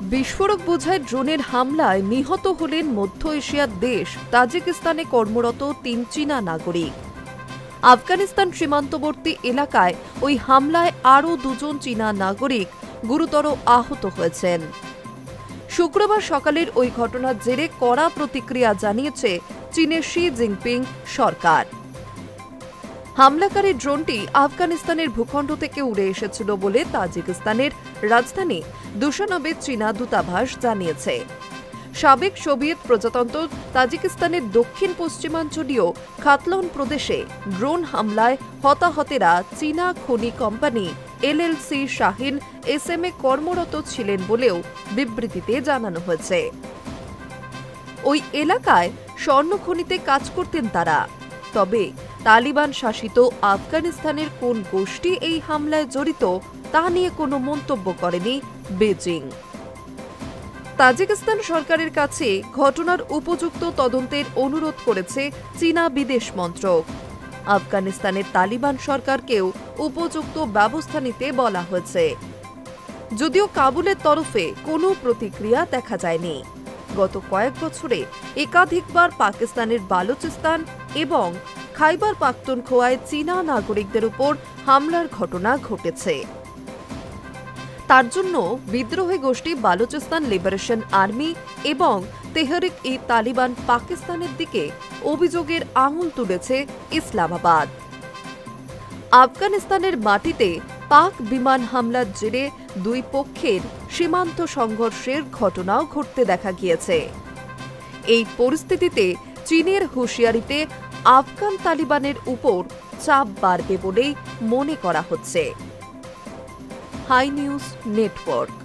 বিস্ফোরক বোঝাই ড্রোনের হামলায় নিহত হলেন মধ্য এশিয়ার দেশ তাজিকিস্তানে কর্মরত ৩ চীনা নাগরিক। আফগানিস্তান সীমান্তবর্তী এলাকায় ওই হামলায় আরও ২ জন চীনা নাগরিক গুরুতর আহত হয়েছেন। শুক্রবার সকালের ওই ঘটনার জেরে কড়া প্রতিক্রিয়া জানিয়েছে চীনের শি জিনপিং সরকার। হামলাকারী ড্রোনটি আফগানিস্তানের ভূখণ্ড থেকে উড়ে এসেছিল বলে তাজিকিস্তানের রাজধানী দুশানবে চীনা দূতাবাস জানিয়েছে। সাবেক সোভিয়েত প্রজাতন্ত্র তাজিকিস্তানের দক্ষিণ পশ্চিমাঞ্চলীয় খাতলন প্রদেশে ড্রোন হামলায় হতাহতেরা চীনা খনি কোম্পানি এলএলসি শাহিন এসএমএ কর্মরত ছিলেন বলেও বিবৃতিতে জানানো হয়েছে। ওই এলাকায় স্বর্ণ খনিতে কাজ করতেন তারা। তবে তালিবান শাসিত আফগানিস্তানের কোন গোষ্ঠী এই হামলায় জড়িত তা নিয়ে কোনো মন্তব্য করেনি বেজিং। তাজিকিস্তান সরকারের কাছে ঘটনার উপযুক্ত তদন্তের অনুরোধ করেছে চীনা বিদেশ মন্ত্রক। আফগানিস্তানের তালিবান সরকারকেও উপযুক্ত ব্যবস্থা নিতে বলা হয়েছে। যদিও কাবুলের তরফে কোনো প্রতিক্রিয়া দেখা যায়নি। গত কয়েক বছরে একাধিকবার পাকিস্তানের বালুচিস্তান এবং খাইবার পাখতুনখোয়ায় চীনা নাগরিকদের উপর হামলার ঘটনা ঘটেছে। তার জন্য বিদ্রোহী গোষ্ঠী বালুচিস্তান লিবারেশন আর্মি এবং তেহরিক-ই-তালিবান পাকিস্তানের দিকে অভিযোগের আঙুল তুলেছে ইসলামাবাদ। আফগানিস্তানের মাটিতে পাক বিমান হামলার জেরে দুই পক্ষের সীমান্ত সংঘর্ষের ঘটনাও ঘটতে দেখা গিয়েছে। এই পরিস্থিতিতে চীনের হুঁশিয়ারিতে আফগান তালিবানের উপর চাপ বাড়বে বলেই মনে করা হচ্ছে। High News network.